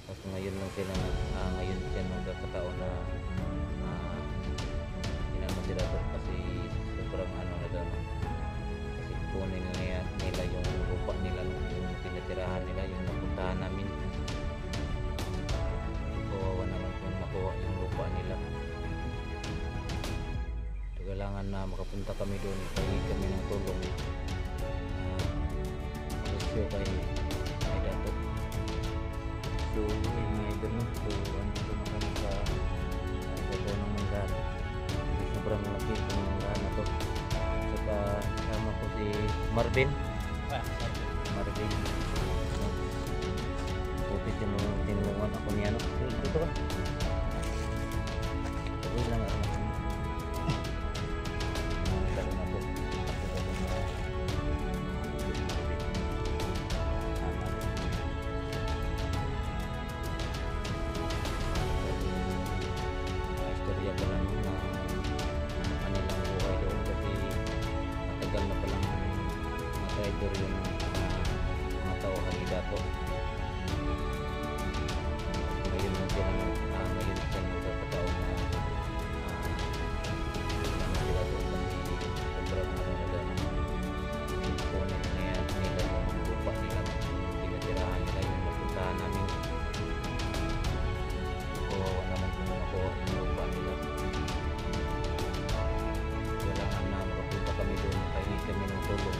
Tapos ngayon lang sila ngayon siya nagkakataon na inano sila to kasi sobrang ano na daw, no? Kasi kunin nila yung lupa nila, no? Yung tinitirahan nila, yung napuntahan namin. Kawawa naman kung makuha yung lupa nila. So, kailangan na makapunta kami doon, kaya kami ng tulong presyo kay Dato. So yun mga idol, no? So andito na kami sa bato ng manggahan. Sobrang laki itong manggahan na to. Saka kasama ko si Marvin. Marvin, puti siya mga tinulungan ako niya, no? So dito ka, tuloy lang ako. Dalo na to. Istorya ko lang na kanilang buhay doon kasi matagal na palang driver yung mga tauhan ni Dato. Ngayon lang sila ngayon siya nagkakataon na sila doon kasi sobrang ano na doon, kunin nila yung lupa nila, tinitirahan nila yung napuntahan namin. Kawawa naman kung makuha yung lupa nila. Kailangan na makapunta kami doon, kaya kami ng tulong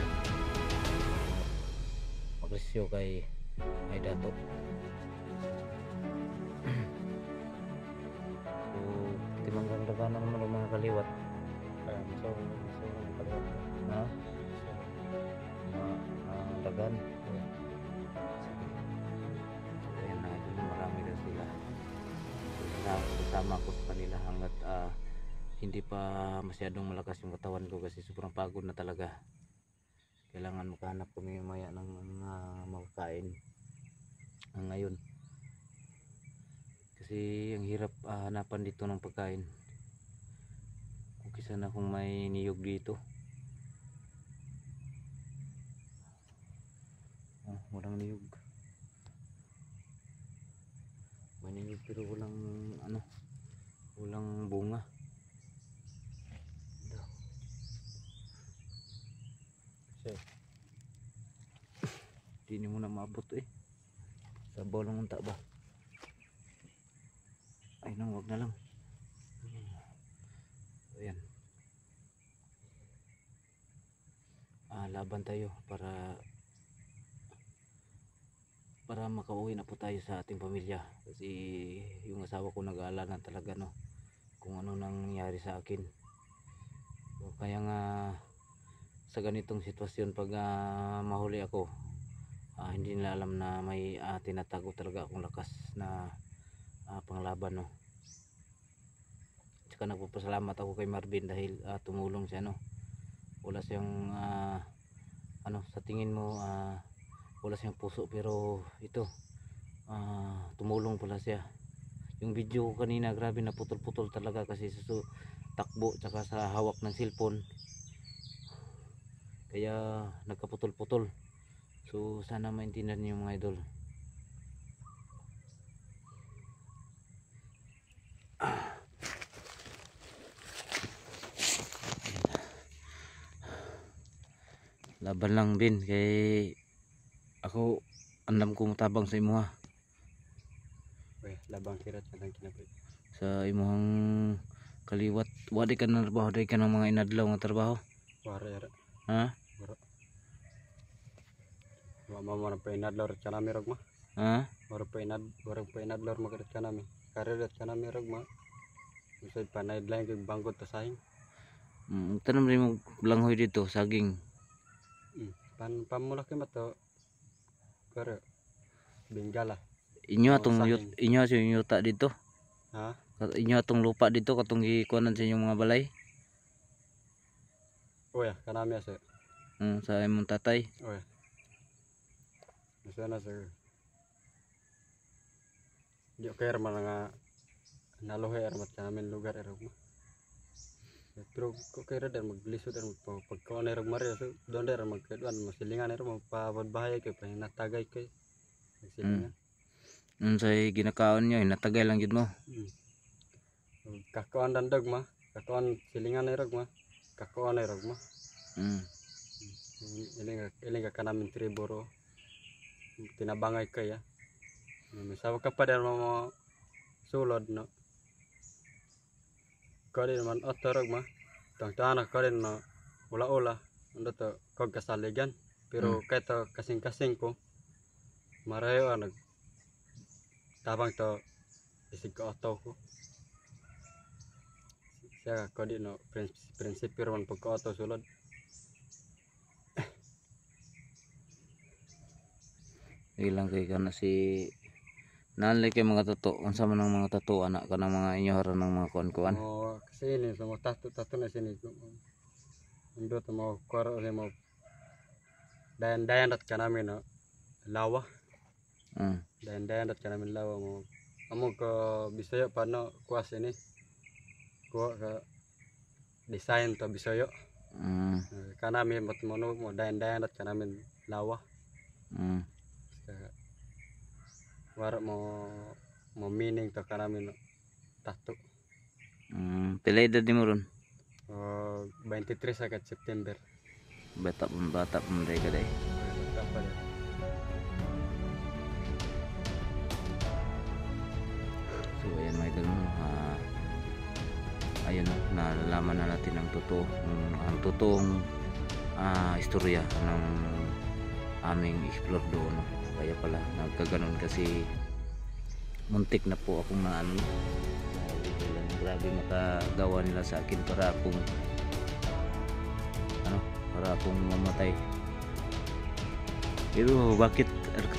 magresyo kay Dato. So timanggang daga naman ang mga kaliwat So kaliwat na dagan. So yan na, marami daw sila. So kasama ko sa kanila hanggat hindi pa masyadong malakas yung katawan ko kasi sobrang pagod na talaga. Kailangan makahanap kami maya ng makakain ngayon kasi ang hirap hanapan dito ng pagkain. Okay sana kung may niyog dito. Walang niyog. May niyog pero walang ano, walang bunga. Hindi mo na maabot sabaw lang unta ba. Ay nang wag na lang. Ayan, laban tayo para makauwi na po tayo sa ating pamilya kasi yung asawa ko nag-aalala na talaga, no, kung ano nang nangyari sa akin. So, kaya nga sa ganitong sitwasyon pag mahuli ako, hindi nila alam na may tinatago talaga akong lakas na panglaban, no. Tsaka nagpapasalamat ako kay Marvin dahil tumulong siya, no. Wala siyang ano, sa tingin mo wala siyang puso pero ito tumulong pala siya. Yung video ko kanina, grabe na putol-putol talaga kasi sa takbo tsaka sa hawak ng cellphone kaya nagkaputol-putol. So sana maintindihan niyo mga idol. Laban lang din kay ako andam ko mutabang sa imo, ha. labang kirat na lang kinapit Sa imong kaliwat wadi ka na trabaho, di ka ng mga inadlaw nga trabaho, wara ha? mama mo na painadlor ka nami rog ma Ha? wara painadlor makarit ka nami karirat ka nami rog ma usay panaidlain kag bangkot ta sahing Tanam rin mo langhoy dito saging. pamulaki mato kare bingala Inyo Oh, atong saging. inyo sa inyo yuta dito. ha Inyo atong lupa dito katong gikuanan sa inyong mga balay. oya kanami asa Sa imong tatay. oya sana sir di okay man nga naluhay armat sa amin lugar erog ma pero ko kay radar maglisod er pagkaon erog mare so don der magkaduan masilingan er magpabahaya kay pahinatagay kay magsilingan Unsay ginakaon nyo, natagay lang gid mo. Kakuan dan dogma, kakuan silingan ay rogma, kakuan ay rogma. Mm. Iling ka namin triburo, tinabangay kaya. Misawa ka pa din mo sulod no. Kau din man otorog ma, tang kau din no ula-ula, ando to kog kasaligan. Pero kay to kasing-kasing ko, marayo nag tabang to isig ko oto ko. Siya kau din no prinsipyo man pagka oto sulod. Ilang kay kana si nanlay kay mga tato, unsa man ang mga tato anak ka ng mga inyo haron ng mga kuan-kuan. Oh, kasi ini sama tato na sini. Ando to mo kwaro mo dayan dat ka namin no lawa. Dayan dat ka namin lawa mo. Amo ko Bisaya pa no kuas ini. Kuha ka design to Bisaya. Kanami mo mo dayan dat ka namin lawa. Waro mo meaning to kanami no tato. Pila edad ni mo ron? 23 agad September. Bata pa mo day kaday. Bata pa rin. So ayan mga idol, ayun nalalaman na natin ang totoong istorya ng aming explore doon. Kaya pala nagkaganon kasi muntik na po akong naano. Grabe makagawa nila sa akin para akong mamatay. Pero bakit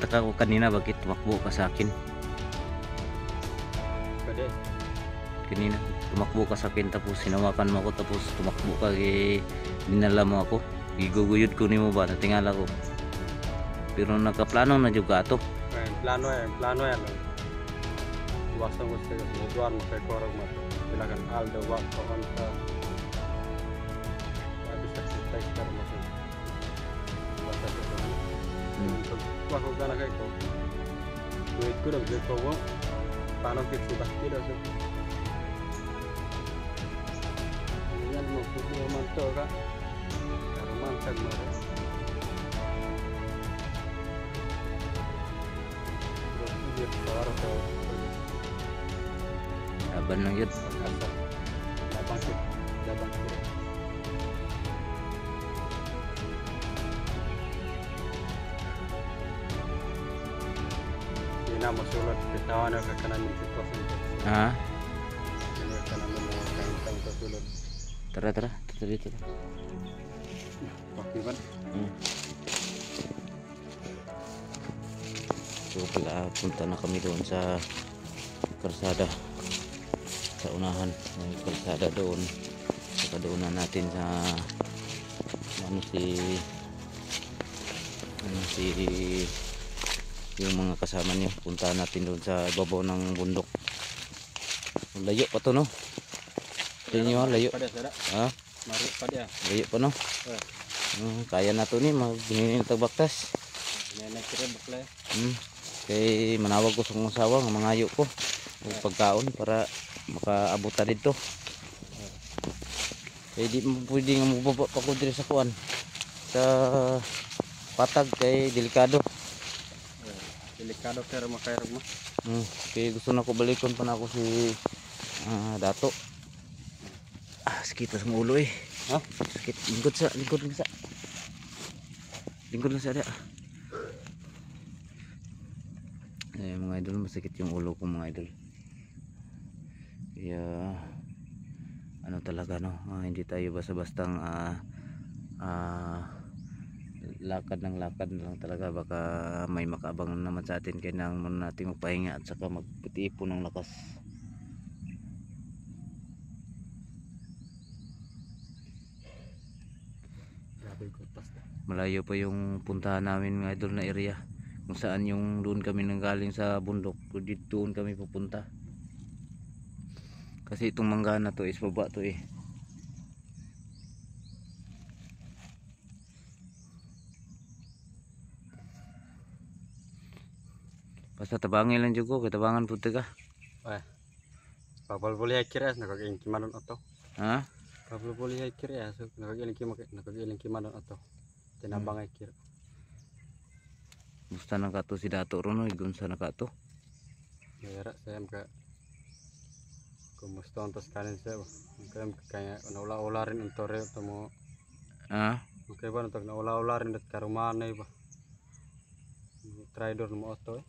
taka ko kanina, bakit tumakbo ka sa akin? Pwede. Kanina tumakbo ka sa akin tapos sinawakan mo ako tapos tumakbo ka dinala mo ako. Giguguyod ko nimo ba natingala ko. Pero nakaplano na jud ka ato. Plano yan. Iwasan ko sa lugar mo kay korog mo. Bilakan Aldo wa ko onta. Sabi sa sister mo sa. Basta ko. Wa ko gana kay ko. Duit ko dong ko wo. Paano kit si Basti do so. Yan mo ko man to ka. Karuman tag mo. Laban lang yun. Labang sila. Hindi na masulot. Bitawan na kakanan yung sitwasyon ko. Hindi ka naman mga kantang kasulot. Tara dito. Pakiban. So pala punta na kami doon sa kalsada, sa unahan may kalsada doon. Saka doon na natin sa yung mga kasama niyo. Punta natin doon sa ibabaw ng bundok. Layo pa to no? Tingnan layo. Layo pa no? Kaya na to ni magbininin tagbaktas. Kay manawag ko sa mga asawa nga mangayo ko og pagkaon para makaabutan dito. Kay di mo pwede nga mubaba pa ko diri sa kuan sa patag kay delikado. Pero makairog mo. Kay gusto na ko balikon pa na ako si Dato. Sakit sa ulo eh. Sakit lingkod lang sa ada. Mga idol, masakit yung ulo ko mga idol. Kaya ano talaga no, hindi tayo basta-bastang lakad lang talaga. Baka may makaabang naman sa atin, kaya muna natin magpahinga at saka magputipon ng lakas. Malayo pa yung puntahan namin mga idol na area, kung saan yung doon kami nanggaling sa bundok, doon kami pupunta. Kasi itong mangga na to is baba to eh. Basta tabangin lang jud ko, kay tabangan pud ka. Ay. Pabol-bol kira nakaging kimanon ato. Ha? Pabol-bol kira so nakaging kimanon ato. Tinabang kira. Musta na kato si Dato ron, gunsa na kato. Mayara saya ka kumusta ontos kanin saya ba. Kaya naula-ula rin ang tore mo. Ha? Okay ba nang naula-ula rin dat karumanay ba. Trader mo ato eh.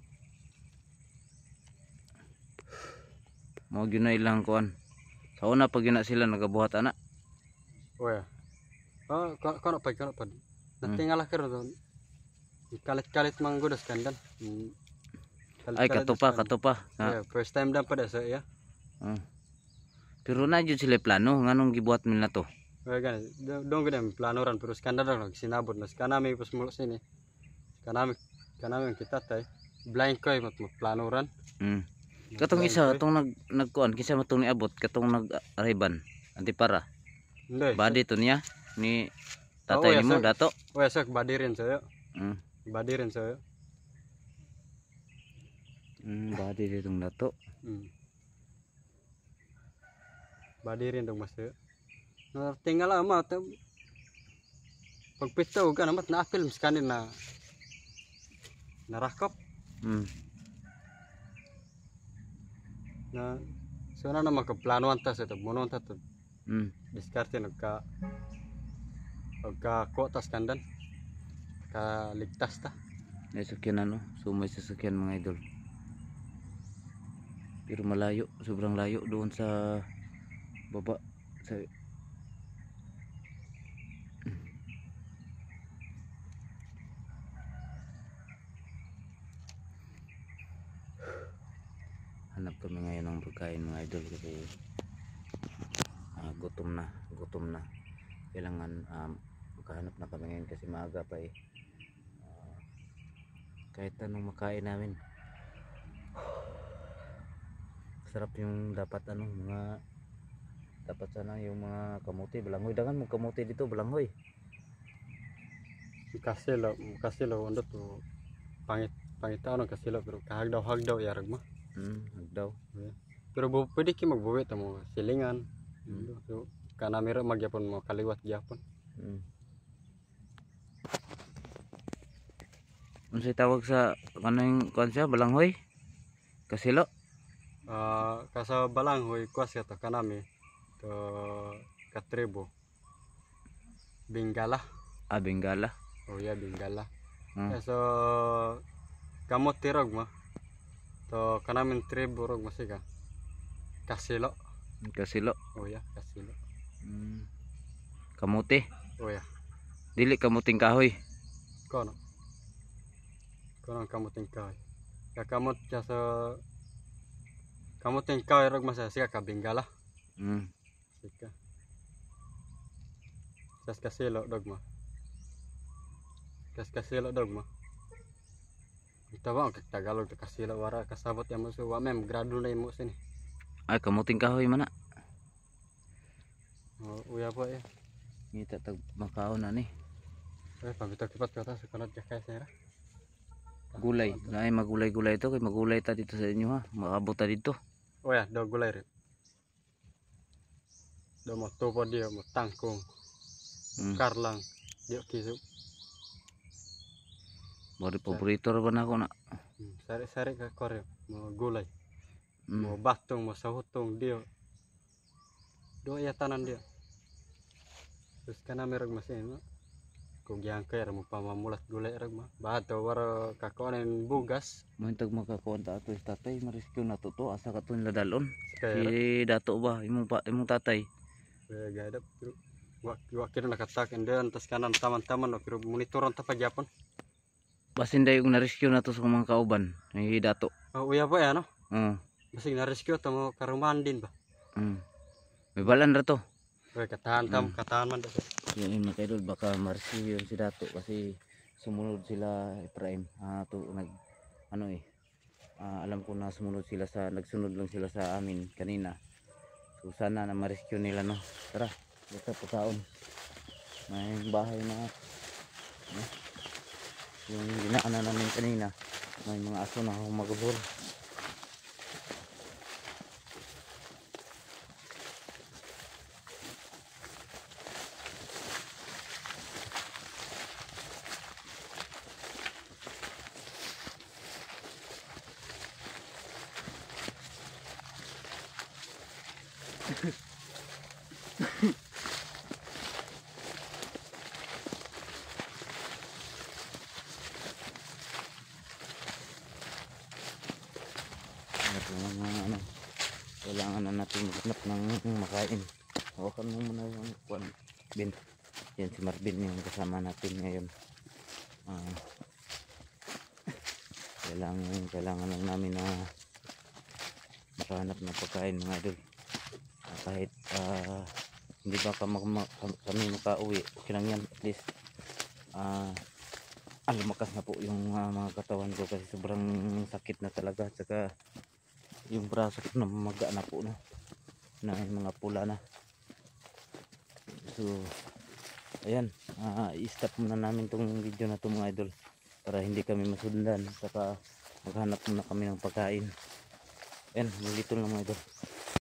Mao gyud na ilang kuan. Sa una pag yun na sila nagabuhat ana. Oya. Kono pa. Natingala ka ron. Kalit-kalit manggo das kandan. Ay kato pa. Yeah, first time dan pada sa ya. Pero na jud sila plano nganong gibuhat nila to. Oya gani. Dong gani plano ran pero kandan lang sinabot nas kanami pas mulo sini. Kanami kita tay. Blind koy mat plano ran. Katong isa katong nagkuan kinsa matong niabot katong nag-arriban antipara. Hindi. Badi to niya ni tatay nimo Dato. Oya sak badi rin sayo. Badi rin sayo. Badi ditong Dato. Badi rin dong mas sayo. Tinggal ama pagpitaw ka namat na film kanin na narakop. Na so na makaplanuan ta sa monon ta to. Diskarte nagka kotas kandan. Ka ligtas ta. May sakyan ano, sumay sasakyan mga idol. Pero malayo, sobrang layo doon sa baba sa hanap kami ngayon ng pagkain mga idol kasi gutom na kailangan makahanap na kami ngayon kasi maaga pa eh. Kahit anong makain namin sarap yung dapat mga dapat sana yung mga kamote balanghoy dagan mo kamote dito balanghoy Kasilo ando to pangitaon kasilo pero kahagdaw yarag mo. Hagdaw. Pero pwede ki magbuwit mo silingan. So kanamira magyapon mo kaliwat gyapon. Unsay tawag sa kanang konsa balanghoy? Kasilo? Kasa balanghoy kuas ka to kanami to katribo. Bingala. Bingala. Oh ya bingala. So kamot tirog mo. To kanamin tribo rog masika. Kasilo. Kasilo. Oh ya kasilo. Kamote. Oh ya. Dili kamuting kahoy. Kono kamuting kahoy. Kamot ka sa kamuting kahoy rog masa sika ka bingala. Sika. Kasilo dogma. Kasilo dogma. Tawa ang Tagalog to kasilo wara kasabot ya mo so wa mem grado na imo sini. Ay kamuting kahoy man na. Uya po eh. Ngita tag makaon na ni. Pabitaw kipat ka ta sa kanod ka kay sira. Gulay, ay magulay-gulay to kay magulay ta dito sa inyo ha. Makabot ta dito. Uya do gulay rin. Do mo tupo dia mo tangkong. Karlang. Dio kisu. Bari paborito ra ba na ako na. Sari-sari ka kore mo gulay. Mo batong mo sahutong dio. Do ya tanan dia. Terus kana merag masin no. Kung yang kay mo pamamulat gulay rag ma. Bato waro kakonen bugas. Mahintag makakuan ta ato tatay ma-rescue na to asa ka to niladalon. Kaya Si Dato ba imong tatay. gadap pero wa kira nakatak and then tas kanan taman-taman no pero monitoran ta pagyapon. Basin day yung na-rescue na to sa mga kauban ni Dato. Uya po ya no. Basig na-rescue ta mo karumahan din ba. May balan ra to. Katahan man daw. Yun mga kaidol baka ma-rescue yun si Dato kasi sumunod sila Efraim. Alam ko na nagsunod lang sila sa amin kanina. So sana na ma-rescue nila no. Tara, basta pagkaon. May bahay na yung dinaanan namin kanina may mga aso na humagulhol. Ito mga ano, kailangan na natin maghanap ng makain. Hawakan mo muna yung kuwan, Bin. Yan si Marvin yung kasama natin ngayon. Ah, kailangan lang namin na makahanap ng pagkain mga idol. Kahit hindi ba kami makauwi, okay lang yan. At least lumakas na po yung mga katawan ko kasi sobrang sakit na talaga. Tsaka yung braso ko na mamaga na po na mga pula na. So ayan, i-stop muna namin tong video na to mga idol para hindi kami masundan. Saka maghanap muna kami ng pagkain. Ayan, dito lang mga idol.